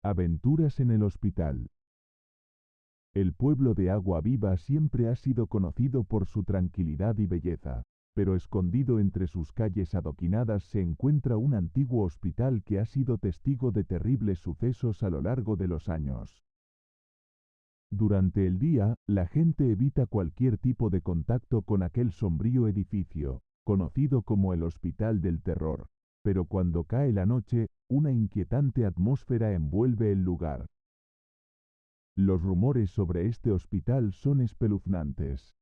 Aventuras en el hospital. El pueblo de Agua Viva siempre ha sido conocido por su tranquilidad y belleza, pero escondido entre sus calles adoquinadas se encuentra un antiguo hospital que ha sido testigo de terribles sucesos a lo largo de los años. Durante el día, la gente evita cualquier tipo de contacto con aquel sombrío edificio, conocido como el Hospital del Terror, pero cuando cae la noche, una inquietante atmósfera envuelve el lugar. Los rumores sobre este hospital son espeluznantes.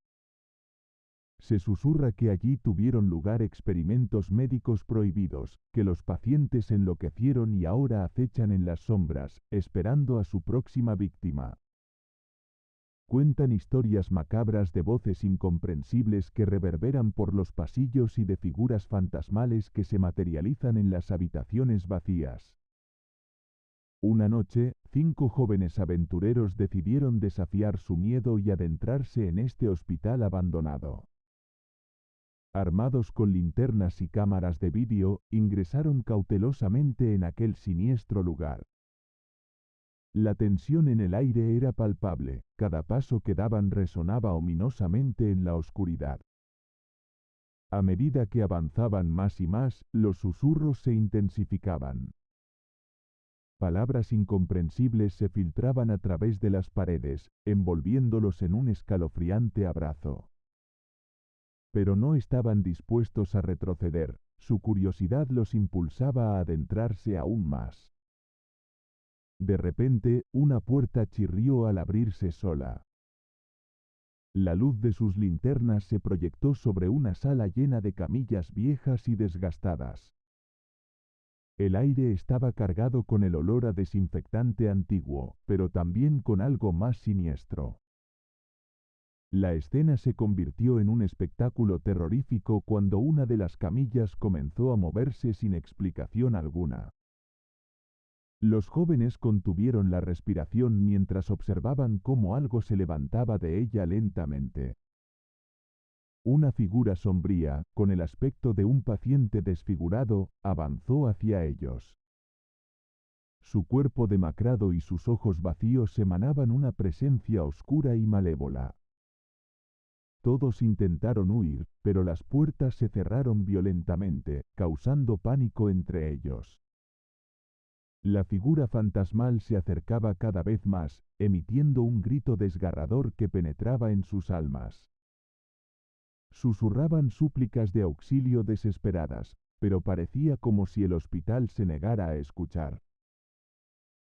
Se susurra que allí tuvieron lugar experimentos médicos prohibidos, que los pacientes enloquecieron y ahora acechan en las sombras, esperando a su próxima víctima. Cuentan historias macabras de voces incomprensibles que reverberan por los pasillos y de figuras fantasmales que se materializan en las habitaciones vacías. Una noche, 5 jóvenes aventureros decidieron desafiar su miedo y adentrarse en este hospital abandonado. Armados con linternas y cámaras de vídeo, ingresaron cautelosamente en aquel siniestro lugar. La tensión en el aire era palpable, cada paso que daban resonaba ominosamente en la oscuridad. A medida que avanzaban más y más, los susurros se intensificaban. Palabras incomprensibles se filtraban a través de las paredes, envolviéndolos en un escalofriante abrazo. Pero no estaban dispuestos a retroceder, su curiosidad los impulsaba a adentrarse aún más. De repente, una puerta chirrió al abrirse sola. La luz de sus linternas se proyectó sobre una sala llena de camillas viejas y desgastadas. El aire estaba cargado con el olor a desinfectante antiguo, pero también con algo más siniestro. La escena se convirtió en un espectáculo terrorífico cuando una de las camillas comenzó a moverse sin explicación alguna. Los jóvenes contuvieron la respiración mientras observaban cómo algo se levantaba de ella lentamente. Una figura sombría, con el aspecto de un paciente desfigurado, avanzó hacia ellos. Su cuerpo demacrado y sus ojos vacíos emanaban una presencia oscura y malévola. Todos intentaron huir, pero las puertas se cerraron violentamente, causando pánico entre ellos. La figura fantasmal se acercaba cada vez más, emitiendo un grito desgarrador que penetraba en sus almas. Susurraban súplicas de auxilio desesperadas, pero parecía como si el hospital se negara a escuchar.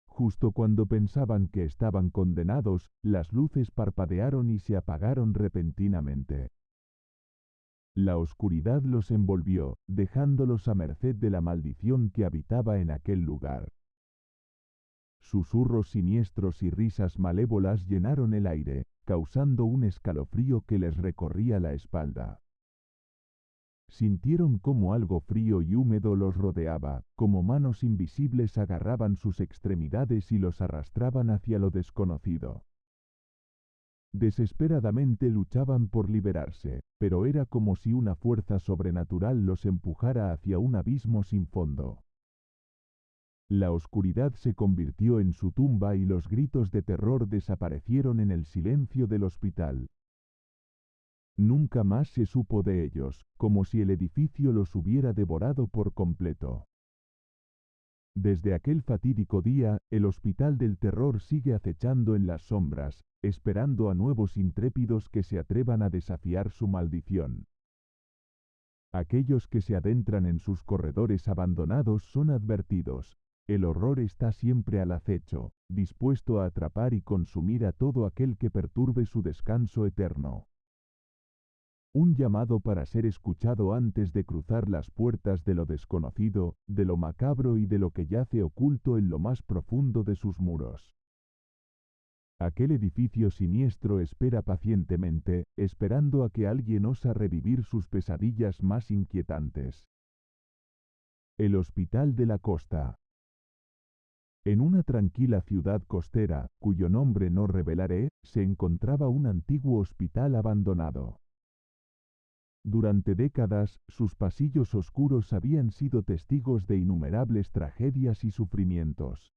Justo cuando pensaban que estaban condenados, las luces parpadearon y se apagaron repentinamente. La oscuridad los envolvió, dejándolos a merced de la maldición que habitaba en aquel lugar. Susurros siniestros y risas malévolas llenaron el aire, causando un escalofrío que les recorría la espalda. Sintieron como algo frío y húmedo los rodeaba, como manos invisibles agarraban sus extremidades y los arrastraban hacia lo desconocido. Desesperadamente luchaban por liberarse, pero era como si una fuerza sobrenatural los empujara hacia un abismo sin fondo. La oscuridad se convirtió en su tumba y los gritos de terror desaparecieron en el silencio del hospital. Nunca más se supo de ellos, como si el edificio los hubiera devorado por completo. Desde aquel fatídico día, el Hospital del Terror sigue acechando en las sombras, esperando a nuevos intrépidos que se atrevan a desafiar su maldición. Aquellos que se adentran en sus corredores abandonados son advertidos. El horror está siempre al acecho, dispuesto a atrapar y consumir a todo aquel que perturbe su descanso eterno. Un llamado para ser escuchado antes de cruzar las puertas de lo desconocido, de lo macabro y de lo que yace oculto en lo más profundo de sus muros. Aquel edificio siniestro espera pacientemente, esperando a que alguien osa revivir sus pesadillas más inquietantes. El Hospital de la Costa. En una tranquila ciudad costera, cuyo nombre no revelaré, se encontraba un antiguo hospital abandonado. Durante décadas, sus pasillos oscuros habían sido testigos de innumerables tragedias y sufrimientos.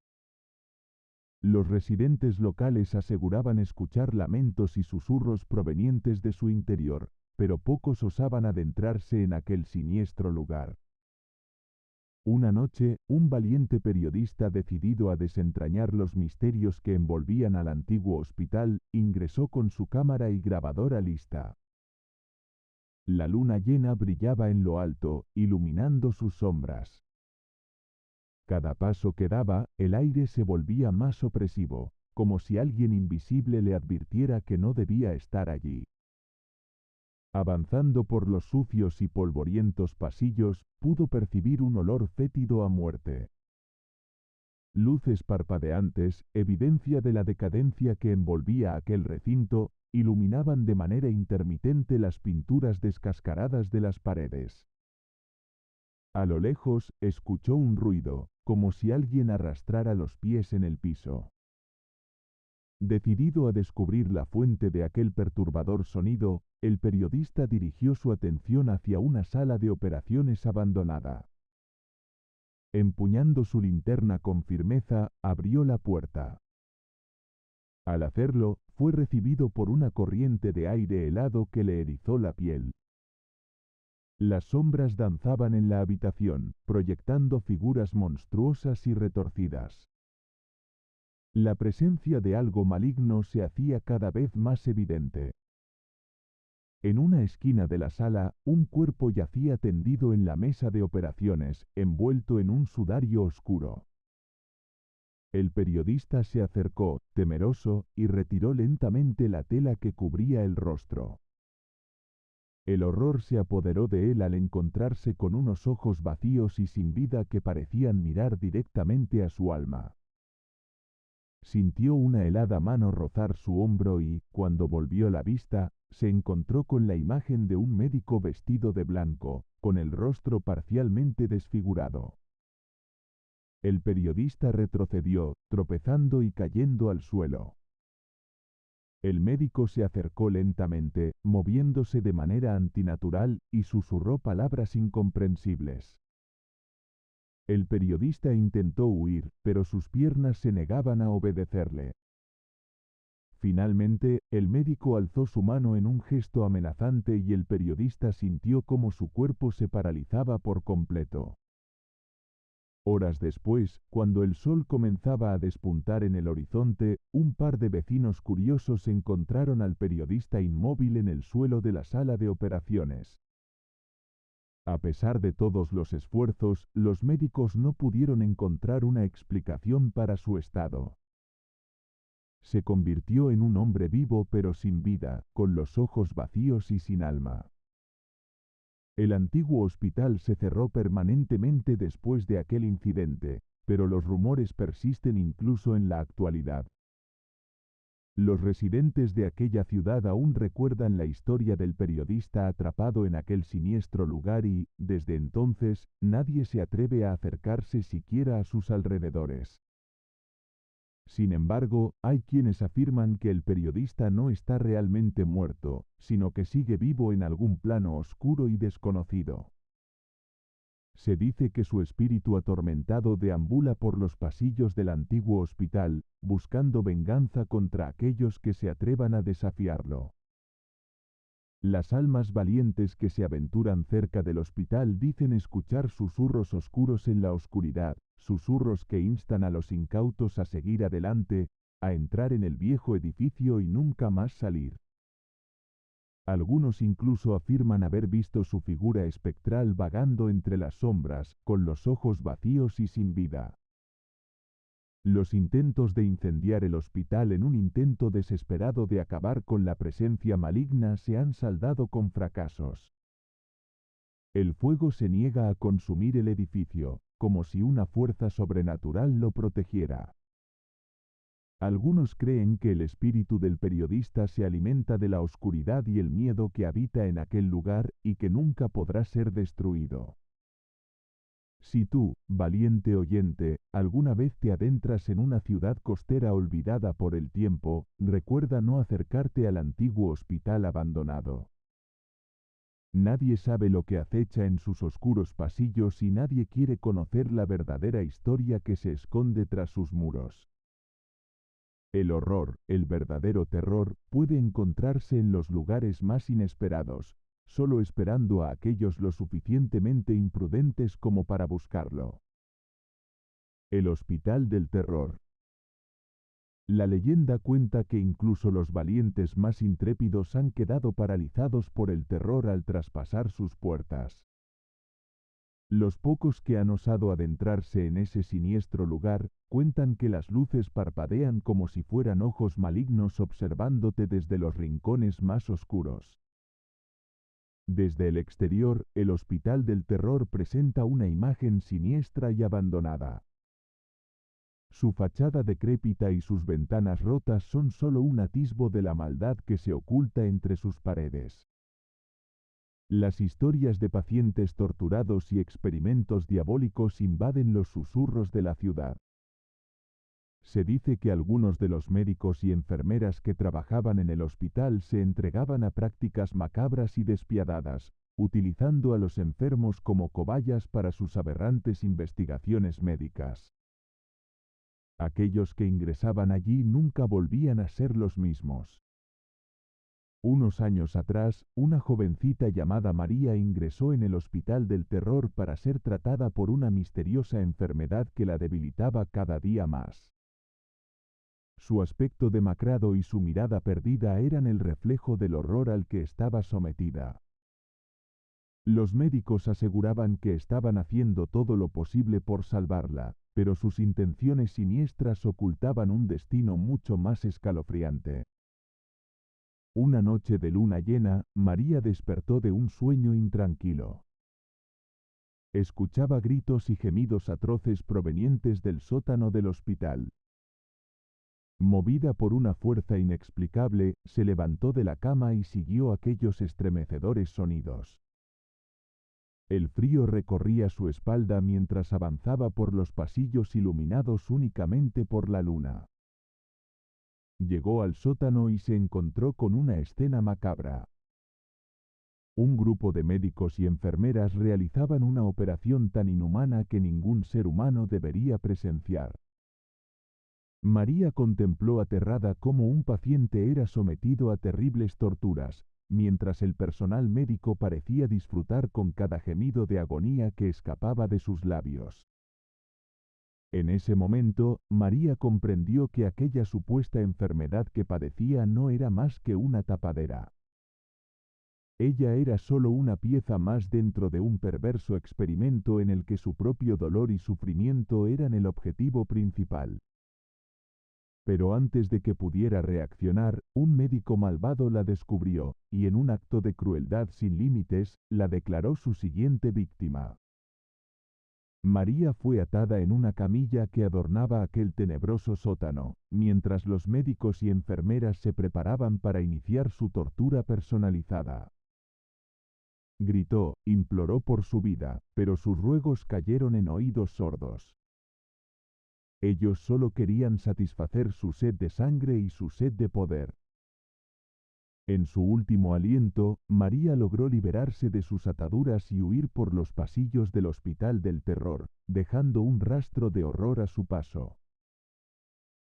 Los residentes locales aseguraban escuchar lamentos y susurros provenientes de su interior, pero pocos osaban adentrarse en aquel siniestro lugar. Una noche, un valiente periodista decidido a desentrañar los misterios que envolvían al antiguo hospital, ingresó con su cámara y grabadora lista. La luna llena brillaba en lo alto, iluminando sus sombras. Cada paso que daba, el aire se volvía más opresivo, como si alguien invisible le advirtiera que no debía estar allí. Avanzando por los sucios y polvorientos pasillos, pudo percibir un olor fétido a muerte. Luces parpadeantes, evidencia de la decadencia que envolvía aquel recinto, iluminaban de manera intermitente las pinturas descascaradas de las paredes. A lo lejos, escuchó un ruido, como si alguien arrastrara los pies en el piso. Decidido a descubrir la fuente de aquel perturbador sonido, el periodista dirigió su atención hacia una sala de operaciones abandonada. Empuñando su linterna con firmeza, abrió la puerta. Al hacerlo, fue recibido por una corriente de aire helado que le erizó la piel. Las sombras danzaban en la habitación, proyectando figuras monstruosas y retorcidas. La presencia de algo maligno se hacía cada vez más evidente. En una esquina de la sala, un cuerpo yacía tendido en la mesa de operaciones, envuelto en un sudario oscuro. El periodista se acercó, temeroso, y retiró lentamente la tela que cubría el rostro. El horror se apoderó de él al encontrarse con unos ojos vacíos y sin vida que parecían mirar directamente a su alma. Sintió una helada mano rozar su hombro y, cuando volvió la vista, se encontró con la imagen de un médico vestido de blanco, con el rostro parcialmente desfigurado. El periodista retrocedió, tropezando y cayendo al suelo. El médico se acercó lentamente, moviéndose de manera antinatural, y susurró palabras incomprensibles. El periodista intentó huir, pero sus piernas se negaban a obedecerle. Finalmente, el médico alzó su mano en un gesto amenazante y el periodista sintió cómo su cuerpo se paralizaba por completo. Horas después, cuando el sol comenzaba a despuntar en el horizonte, un par de vecinos curiosos encontraron al periodista inmóvil en el suelo de la sala de operaciones. A pesar de todos los esfuerzos, los médicos no pudieron encontrar una explicación para su estado. Se convirtió en un hombre vivo pero sin vida, con los ojos vacíos y sin alma. El antiguo hospital se cerró permanentemente después de aquel incidente, pero los rumores persisten incluso en la actualidad. Los residentes de aquella ciudad aún recuerdan la historia del periodista atrapado en aquel siniestro lugar y, desde entonces, nadie se atreve a acercarse siquiera a sus alrededores. Sin embargo, hay quienes afirman que el periodista no está realmente muerto, sino que sigue vivo en algún plano oscuro y desconocido. Se dice que su espíritu atormentado deambula por los pasillos del antiguo hospital, buscando venganza contra aquellos que se atrevan a desafiarlo. Las almas valientes que se aventuran cerca del hospital dicen escuchar susurros oscuros en la oscuridad, susurros que instan a los incautos a seguir adelante, a entrar en el viejo edificio y nunca más salir. Algunos incluso afirman haber visto su figura espectral vagando entre las sombras, con los ojos vacíos y sin vida. Los intentos de incendiar el hospital en un intento desesperado de acabar con la presencia maligna se han saldado con fracasos. El fuego se niega a consumir el edificio, como si una fuerza sobrenatural lo protegiera. Algunos creen que el espíritu del periodista se alimenta de la oscuridad y el miedo que habita en aquel lugar y que nunca podrá ser destruido. Si tú, valiente oyente, alguna vez te adentras en una ciudad costera olvidada por el tiempo, recuerda no acercarte al antiguo hospital abandonado. Nadie sabe lo que acecha en sus oscuros pasillos y nadie quiere conocer la verdadera historia que se esconde tras sus muros. El horror, el verdadero terror, puede encontrarse en los lugares más inesperados, solo esperando a aquellos lo suficientemente imprudentes como para buscarlo. El Hospital del Terror. La leyenda cuenta que incluso los valientes más intrépidos han quedado paralizados por el terror al traspasar sus puertas. Los pocos que han osado adentrarse en ese siniestro lugar, cuentan que las luces parpadean como si fueran ojos malignos observándote desde los rincones más oscuros. Desde el exterior, el Hospital del Terror presenta una imagen siniestra y abandonada. Su fachada decrépita y sus ventanas rotas son solo un atisbo de la maldad que se oculta entre sus paredes. Las historias de pacientes torturados y experimentos diabólicos invaden los susurros de la ciudad. Se dice que algunos de los médicos y enfermeras que trabajaban en el hospital se entregaban a prácticas macabras y despiadadas, utilizando a los enfermos como cobayas para sus aberrantes investigaciones médicas. Aquellos que ingresaban allí nunca volvían a ser los mismos. Unos años atrás, una jovencita llamada María ingresó en el Hospital del Terror para ser tratada por una misteriosa enfermedad que la debilitaba cada día más. Su aspecto demacrado y su mirada perdida eran el reflejo del horror al que estaba sometida. Los médicos aseguraban que estaban haciendo todo lo posible por salvarla, pero sus intenciones siniestras ocultaban un destino mucho más escalofriante. Una noche de luna llena, María despertó de un sueño intranquilo. Escuchaba gritos y gemidos atroces provenientes del sótano del hospital. Movida por una fuerza inexplicable, se levantó de la cama y siguió aquellos estremecedores sonidos. El frío recorría su espalda mientras avanzaba por los pasillos iluminados únicamente por la luna. Llegó al sótano y se encontró con una escena macabra. Un grupo de médicos y enfermeras realizaban una operación tan inhumana que ningún ser humano debería presenciar. María contempló aterrada cómo un paciente era sometido a terribles torturas, mientras el personal médico parecía disfrutar con cada gemido de agonía que escapaba de sus labios. En ese momento, María comprendió que aquella supuesta enfermedad que padecía no era más que una tapadera. Ella era solo una pieza más dentro de un perverso experimento en el que su propio dolor y sufrimiento eran el objetivo principal. Pero antes de que pudiera reaccionar, un médico malvado la descubrió, y en un acto de crueldad sin límites, la declaró su siguiente víctima. María fue atada en una camilla que adornaba aquel tenebroso sótano, mientras los médicos y enfermeras se preparaban para iniciar su tortura personalizada. Gritó, imploró por su vida, pero sus ruegos cayeron en oídos sordos. Ellos solo querían satisfacer su sed de sangre y su sed de poder. En su último aliento, María logró liberarse de sus ataduras y huir por los pasillos del Hospital del Terror, dejando un rastro de horror a su paso.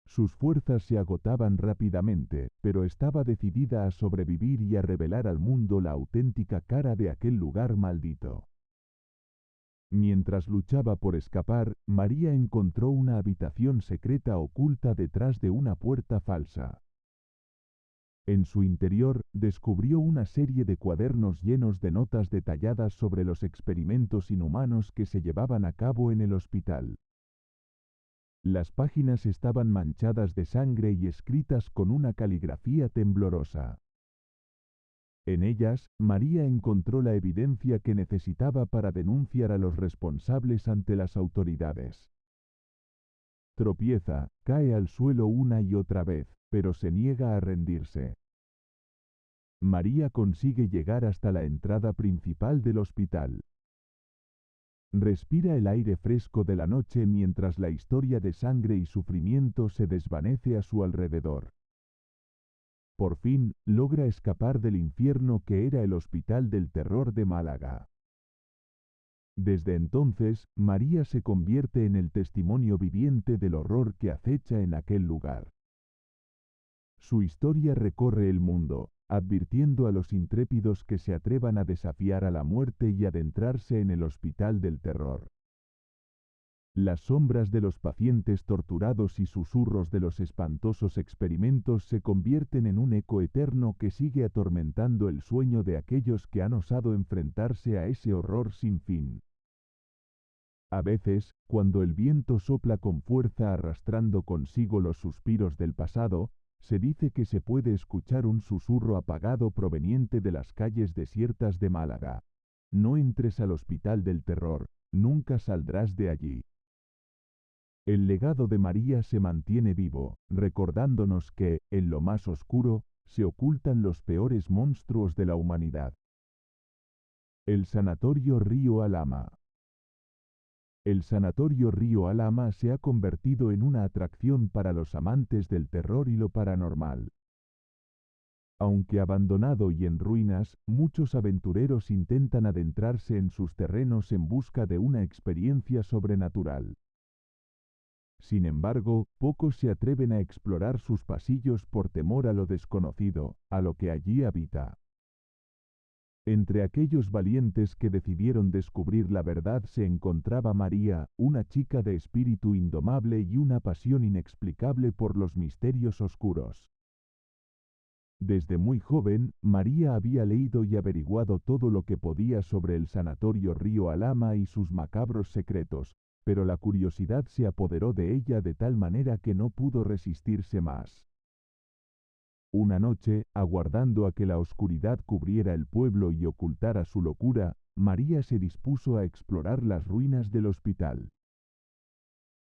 Sus fuerzas se agotaban rápidamente, pero estaba decidida a sobrevivir y a revelar al mundo la auténtica cara de aquel lugar maldito. Mientras luchaba por escapar, María encontró una habitación secreta oculta detrás de una puerta falsa. En su interior, descubrió una serie de cuadernos llenos de notas detalladas sobre los experimentos inhumanos que se llevaban a cabo en el hospital. Las páginas estaban manchadas de sangre y escritas con una caligrafía temblorosa. En ellas, María encontró la evidencia que necesitaba para denunciar a los responsables ante las autoridades. Tropieza, cae al suelo una y otra vez, pero se niega a rendirse. María consigue llegar hasta la entrada principal del hospital. Respira el aire fresco de la noche mientras la historia de sangre y sufrimiento se desvanece a su alrededor. Por fin, logra escapar del infierno que era el Hospital del Terror de Málaga. Desde entonces, María se convierte en el testimonio viviente del horror que acecha en aquel lugar. Su historia recorre el mundo, advirtiendo a los intrépidos que se atrevan a desafiar a la muerte y adentrarse en el hospital del terror. Las sombras de los pacientes torturados y susurros de los espantosos experimentos se convierten en un eco eterno que sigue atormentando el sueño de aquellos que han osado enfrentarse a ese horror sin fin. A veces, cuando el viento sopla con fuerza arrastrando consigo los suspiros del pasado, se dice que se puede escuchar un susurro apagado proveniente de las calles desiertas de Málaga. No entres al hospital del terror, nunca saldrás de allí. El legado de María se mantiene vivo, recordándonos que, en lo más oscuro, se ocultan los peores monstruos de la humanidad. El Sanatorio Río Alhama. El Sanatorio Río Alhama se ha convertido en una atracción para los amantes del terror y lo paranormal. Aunque abandonado y en ruinas, muchos aventureros intentan adentrarse en sus terrenos en busca de una experiencia sobrenatural. Sin embargo, pocos se atreven a explorar sus pasillos por temor a lo desconocido, a lo que allí habita. Entre aquellos valientes que decidieron descubrir la verdad se encontraba María, una chica de espíritu indomable y una pasión inexplicable por los misterios oscuros. Desde muy joven, María había leído y averiguado todo lo que podía sobre el Sanatorio Río Alhama y sus macabros secretos, pero la curiosidad se apoderó de ella de tal manera que no pudo resistirse más. Una noche, aguardando a que la oscuridad cubriera el pueblo y ocultara su locura, María se dispuso a explorar las ruinas del hospital.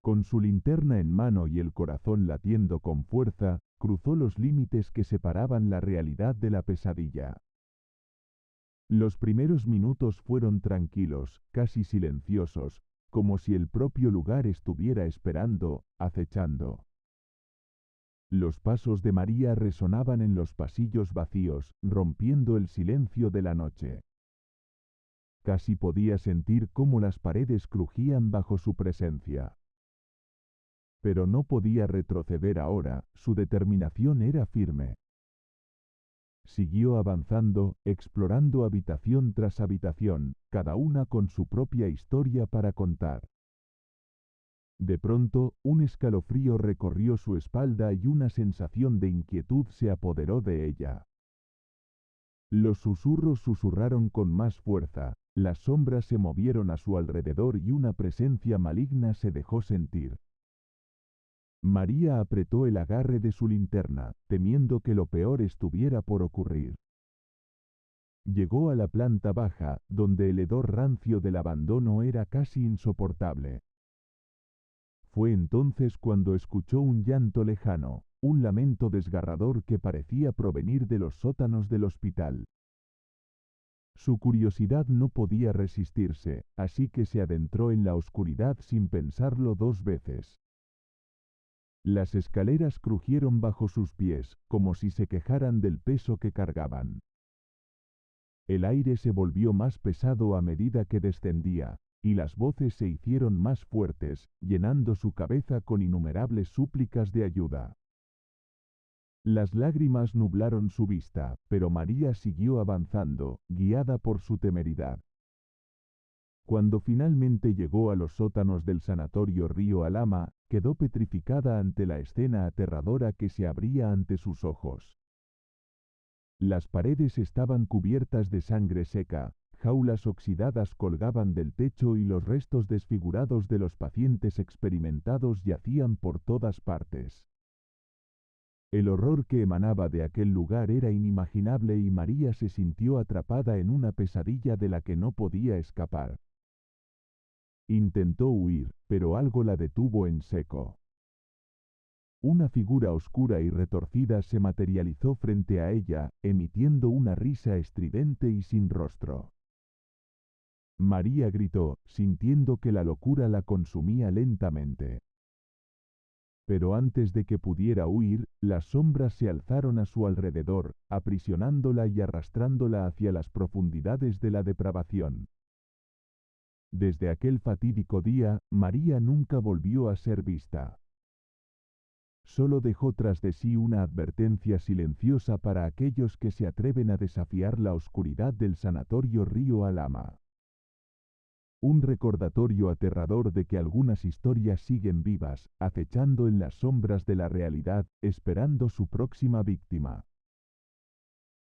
Con su linterna en mano y el corazón latiendo con fuerza, cruzó los límites que separaban la realidad de la pesadilla. Los primeros minutos fueron tranquilos, casi silenciosos, como si el propio lugar estuviera esperando, acechando. Los pasos de María resonaban en los pasillos vacíos, rompiendo el silencio de la noche. Casi podía sentir cómo las paredes crujían bajo su presencia. Pero no podía retroceder ahora, su determinación era firme. Siguió avanzando, explorando habitación tras habitación, cada una con su propia historia para contar. De pronto, un escalofrío recorrió su espalda y una sensación de inquietud se apoderó de ella. Los susurros susurraron con más fuerza, las sombras se movieron a su alrededor y una presencia maligna se dejó sentir. María apretó el agarre de su linterna, temiendo que lo peor estuviera por ocurrir. Llegó a la planta baja, donde el hedor rancio del abandono era casi insoportable. Fue entonces cuando escuchó un llanto lejano, un lamento desgarrador que parecía provenir de los sótanos del hospital. Su curiosidad no podía resistirse, así que se adentró en la oscuridad sin pensarlo dos veces. Las escaleras crujieron bajo sus pies, como si se quejaran del peso que cargaban. El aire se volvió más pesado a medida que descendía, y las voces se hicieron más fuertes, llenando su cabeza con innumerables súplicas de ayuda. Las lágrimas nublaron su vista, pero María siguió avanzando, guiada por su temeridad. Cuando finalmente llegó a los sótanos del Sanatorio Río Alhama, quedó petrificada ante la escena aterradora que se abría ante sus ojos. Las paredes estaban cubiertas de sangre seca, jaulas oxidadas colgaban del techo y los restos desfigurados de los pacientes experimentados yacían por todas partes. El horror que emanaba de aquel lugar era inimaginable y María se sintió atrapada en una pesadilla de la que no podía escapar. Intentó huir, pero algo la detuvo en seco. Una figura oscura y retorcida se materializó frente a ella, emitiendo una risa estridente y sin rostro. María gritó, sintiendo que la locura la consumía lentamente. Pero antes de que pudiera huir, las sombras se alzaron a su alrededor, aprisionándola y arrastrándola hacia las profundidades de la depravación. Desde aquel fatídico día, María nunca volvió a ser vista. Solo dejó tras de sí una advertencia silenciosa para aquellos que se atreven a desafiar la oscuridad del sanatorio Río Alhama. Un recordatorio aterrador de que algunas historias siguen vivas, acechando en las sombras de la realidad, esperando su próxima víctima.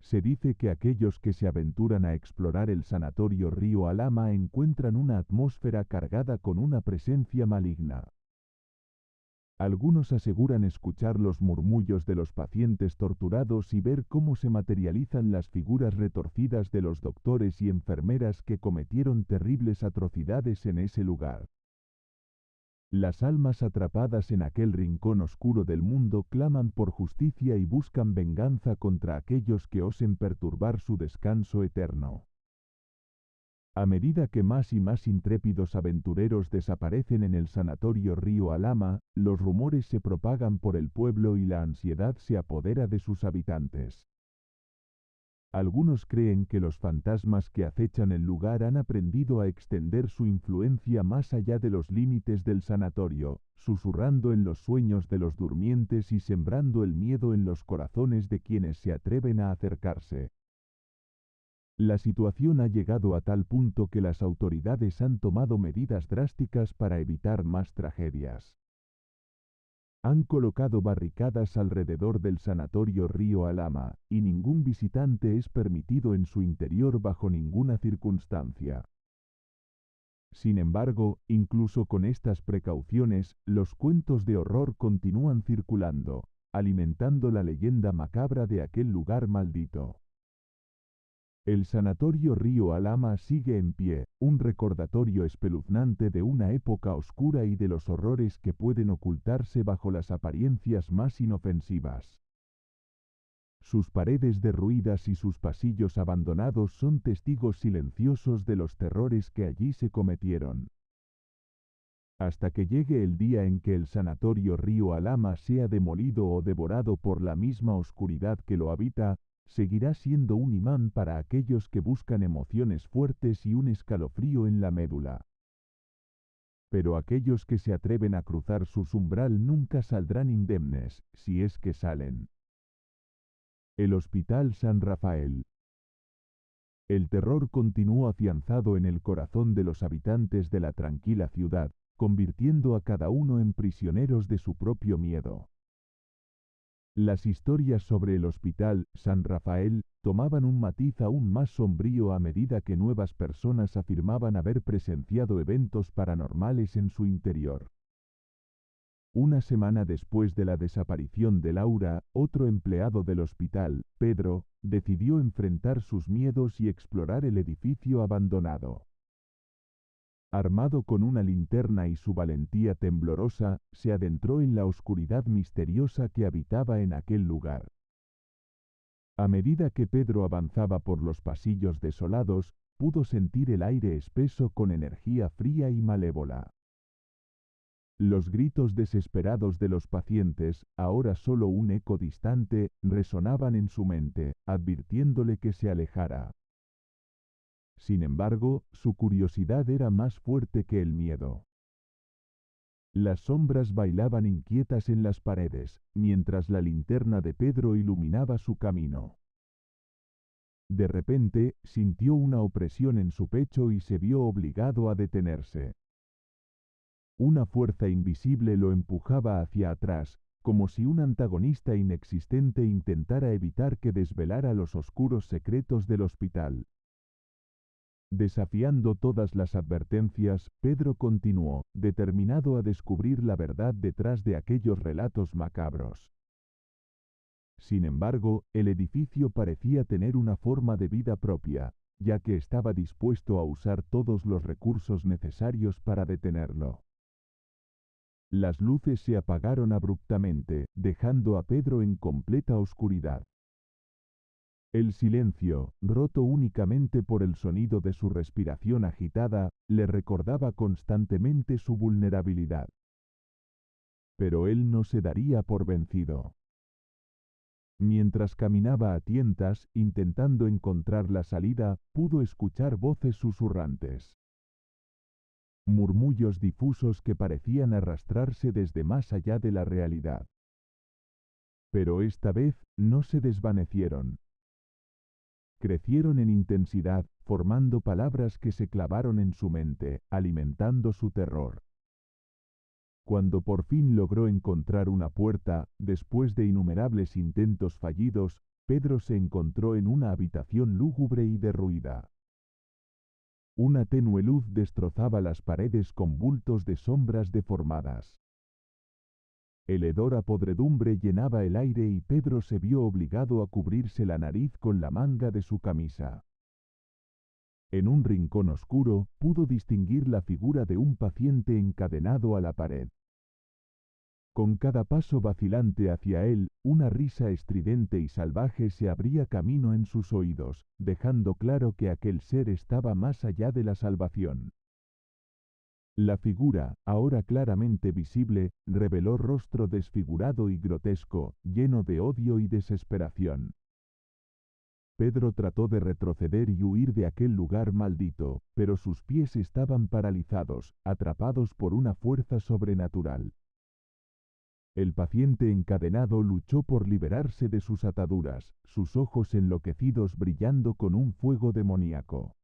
Se dice que aquellos que se aventuran a explorar el sanatorio Río Alhama encuentran una atmósfera cargada con una presencia maligna. Algunos aseguran escuchar los murmullos de los pacientes torturados y ver cómo se materializan las figuras retorcidas de los doctores y enfermeras que cometieron terribles atrocidades en ese lugar. Las almas atrapadas en aquel rincón oscuro del mundo claman por justicia y buscan venganza contra aquellos que osen perturbar su descanso eterno. A medida que más y más intrépidos aventureros desaparecen en el sanatorio Río Alhama, los rumores se propagan por el pueblo y la ansiedad se apodera de sus habitantes. Algunos creen que los fantasmas que acechan el lugar han aprendido a extender su influencia más allá de los límites del sanatorio, susurrando en los sueños de los durmientes y sembrando el miedo en los corazones de quienes se atreven a acercarse. La situación ha llegado a tal punto que las autoridades han tomado medidas drásticas para evitar más tragedias. Han colocado barricadas alrededor del sanatorio Río Alhama, y ningún visitante es permitido en su interior bajo ninguna circunstancia. Sin embargo, incluso con estas precauciones, los cuentos de horror continúan circulando, alimentando la leyenda macabra de aquel lugar maldito. El sanatorio Río Alhama sigue en pie, un recordatorio espeluznante de una época oscura y de los horrores que pueden ocultarse bajo las apariencias más inofensivas. Sus paredes derruidas y sus pasillos abandonados son testigos silenciosos de los terrores que allí se cometieron. Hasta que llegue el día en que el sanatorio Río Alhama sea demolido o devorado por la misma oscuridad que lo habita, seguirá siendo un imán para aquellos que buscan emociones fuertes y un escalofrío en la médula. Pero aquellos que se atreven a cruzar su umbral nunca saldrán indemnes, si es que salen. El Hospital San Rafael. El terror continuó afianzado en el corazón de los habitantes de la tranquila ciudad, convirtiendo a cada uno en prisioneros de su propio miedo. Las historias sobre el Hospital San Rafael tomaban un matiz aún más sombrío a medida que nuevas personas afirmaban haber presenciado eventos paranormales en su interior. Una semana después de la desaparición de Laura, otro empleado del hospital, Pedro, decidió enfrentar sus miedos y explorar el edificio abandonado. Armado con una linterna y su valentía temblorosa, se adentró en la oscuridad misteriosa que habitaba en aquel lugar. A medida que Pedro avanzaba por los pasillos desolados, pudo sentir el aire espeso con energía fría y malévola. Los gritos desesperados de los pacientes, ahora solo un eco distante, resonaban en su mente, advirtiéndole que se alejara. Sin embargo, su curiosidad era más fuerte que el miedo. Las sombras bailaban inquietas en las paredes, mientras la linterna de Pedro iluminaba su camino. De repente, sintió una opresión en su pecho y se vio obligado a detenerse. Una fuerza invisible lo empujaba hacia atrás, como si un antagonista inexistente intentara evitar que desvelara los oscuros secretos del hospital. Desafiando todas las advertencias, Pedro continuó, determinado a descubrir la verdad detrás de aquellos relatos macabros. Sin embargo, el edificio parecía tener una forma de vida propia, ya que estaba dispuesto a usar todos los recursos necesarios para detenerlo. Las luces se apagaron abruptamente, dejando a Pedro en completa oscuridad. El silencio, roto únicamente por el sonido de su respiración agitada, le recordaba constantemente su vulnerabilidad. Pero él no se daría por vencido. Mientras caminaba a tientas, intentando encontrar la salida, pudo escuchar voces susurrantes. Murmullos difusos que parecían arrastrarse desde más allá de la realidad. Pero esta vez no se desvanecieron. Crecieron en intensidad, formando palabras que se clavaron en su mente, alimentando su terror. Cuando por fin logró encontrar una puerta, después de innumerables intentos fallidos, Pedro se encontró en una habitación lúgubre y derruida. Una tenue luz destrozaba las paredes con bultos de sombras deformadas. El hedor a podredumbre llenaba el aire y Pedro se vio obligado a cubrirse la nariz con la manga de su camisa. En un rincón oscuro, pudo distinguir la figura de un paciente encadenado a la pared. Con cada paso vacilante hacia él, una risa estridente y salvaje se abría camino en sus oídos, dejando claro que aquel ser estaba más allá de la salvación. La figura, ahora claramente visible, reveló rostro desfigurado y grotesco, lleno de odio y desesperación. Pedro trató de retroceder y huir de aquel lugar maldito, pero sus pies estaban paralizados, atrapados por una fuerza sobrenatural. El paciente encadenado luchó por liberarse de sus ataduras, sus ojos enloquecidos brillando con un fuego demoníaco.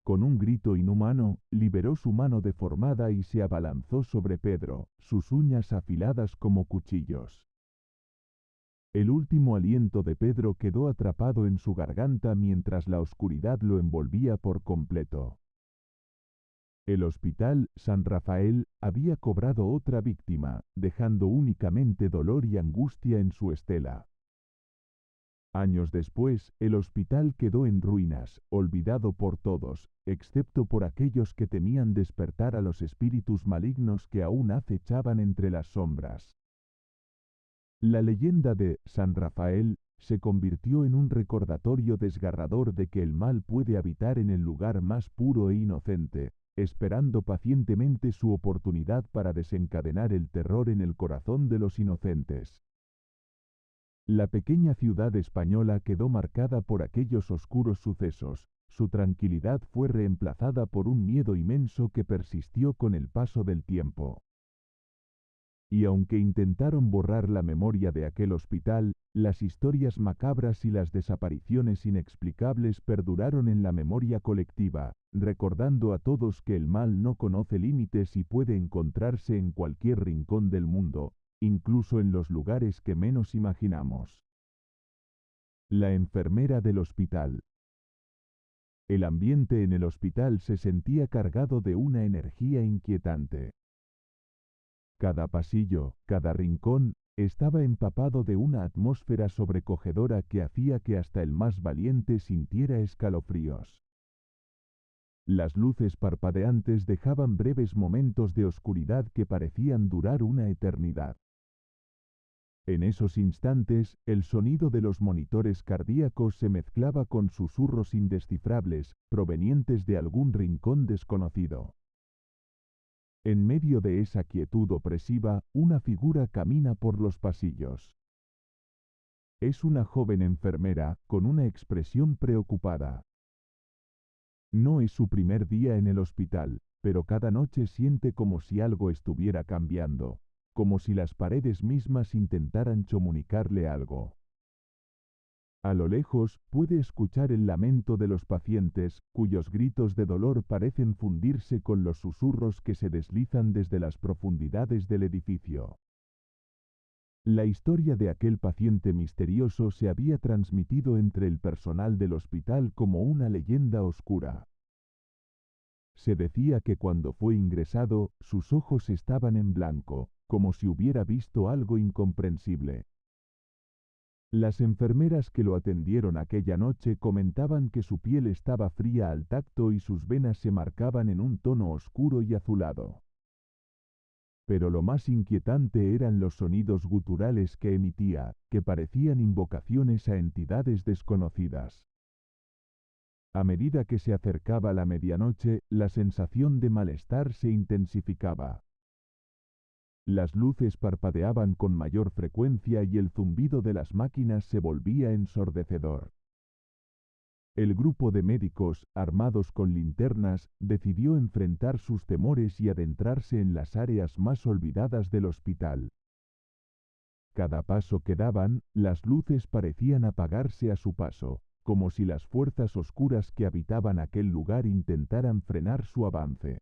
Con un grito inhumano, liberó su mano deformada y se abalanzó sobre Pedro, sus uñas afiladas como cuchillos. El último aliento de Pedro quedó atrapado en su garganta mientras la oscuridad lo envolvía por completo. El hospital San Rafael había cobrado otra víctima, dejando únicamente dolor y angustia en su estela. Años después, el hospital quedó en ruinas, olvidado por todos, excepto por aquellos que temían despertar a los espíritus malignos que aún acechaban entre las sombras. La leyenda de San Rafael se convirtió en un recordatorio desgarrador de que el mal puede habitar en el lugar más puro e inocente, esperando pacientemente su oportunidad para desencadenar el terror en el corazón de los inocentes. La pequeña ciudad española quedó marcada por aquellos oscuros sucesos, su tranquilidad fue reemplazada por un miedo inmenso que persistió con el paso del tiempo. Y aunque intentaron borrar la memoria de aquel hospital, las historias macabras y las desapariciones inexplicables perduraron en la memoria colectiva, recordando a todos que el mal no conoce límites y puede encontrarse en cualquier rincón del mundo, incluso en los lugares que menos imaginamos. La enfermera del hospital. El ambiente en el hospital se sentía cargado de una energía inquietante. Cada pasillo, cada rincón, estaba empapado de una atmósfera sobrecogedora que hacía que hasta el más valiente sintiera escalofríos. Las luces parpadeantes dejaban breves momentos de oscuridad que parecían durar una eternidad. En esos instantes, el sonido de los monitores cardíacos se mezclaba con susurros indescifrables, provenientes de algún rincón desconocido. En medio de esa quietud opresiva, una figura camina por los pasillos. Es una joven enfermera, con una expresión preocupada. No es su primer día en el hospital, pero cada noche siente como si algo estuviera cambiando, como si las paredes mismas intentaran comunicarle algo. A lo lejos puede escuchar el lamento de los pacientes, cuyos gritos de dolor parecen fundirse con los susurros que se deslizan desde las profundidades del edificio. La historia de aquel paciente misterioso se había transmitido entre el personal del hospital como una leyenda oscura. Se decía que cuando fue ingresado, sus ojos estaban en blanco, como si hubiera visto algo incomprensible. Las enfermeras que lo atendieron aquella noche comentaban que su piel estaba fría al tacto y sus venas se marcaban en un tono oscuro y azulado. Pero lo más inquietante eran los sonidos guturales que emitía, que parecían invocaciones a entidades desconocidas. A medida que se acercaba la medianoche, la sensación de malestar se intensificaba. Las luces parpadeaban con mayor frecuencia y el zumbido de las máquinas se volvía ensordecedor. El grupo de médicos, armados con linternas, decidió enfrentar sus temores y adentrarse en las áreas más olvidadas del hospital. Cada paso que daban, las luces parecían apagarse a su paso, como si las fuerzas oscuras que habitaban aquel lugar intentaran frenar su avance.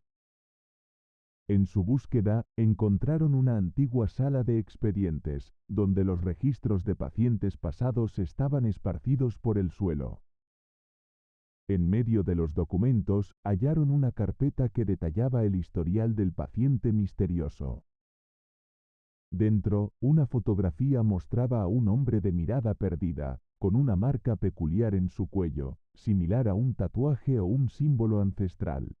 En su búsqueda, encontraron una antigua sala de expedientes, donde los registros de pacientes pasados estaban esparcidos por el suelo. En medio de los documentos, hallaron una carpeta que detallaba el historial del paciente misterioso. Dentro, una fotografía mostraba a un hombre de mirada perdida, con una marca peculiar en su cuello, similar a un tatuaje o un símbolo ancestral.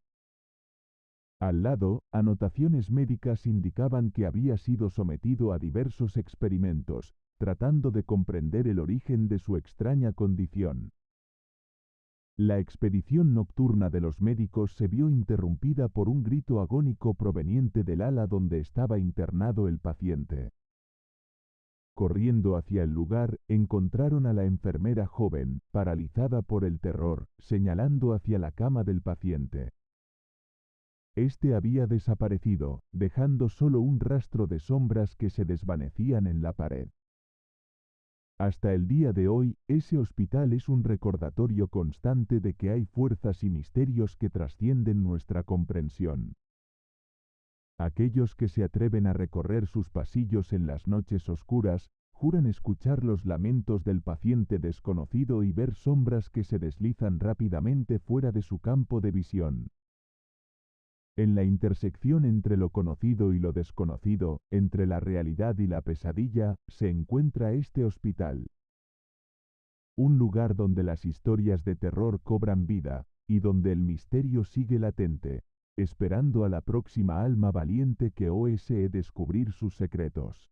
Al lado, anotaciones médicas indicaban que había sido sometido a diversos experimentos, tratando de comprender el origen de su extraña condición. La expedición nocturna de los médicos se vio interrumpida por un grito agónico proveniente del ala donde estaba internado el paciente. Corriendo hacia el lugar, encontraron a la enfermera joven, paralizada por el terror, señalando hacia la cama del paciente. Este había desaparecido, dejando solo un rastro de sombras que se desvanecían en la pared. Hasta el día de hoy, ese hospital es un recordatorio constante de que hay fuerzas y misterios que trascienden nuestra comprensión. Aquellos que se atreven a recorrer sus pasillos en las noches oscuras, juran escuchar los lamentos del paciente desconocido y ver sombras que se deslizan rápidamente fuera de su campo de visión. En la intersección entre lo conocido y lo desconocido, entre la realidad y la pesadilla, se encuentra este hospital. Un lugar donde las historias de terror cobran vida, y donde el misterio sigue latente, esperando a la próxima alma valiente que ose descubrir sus secretos.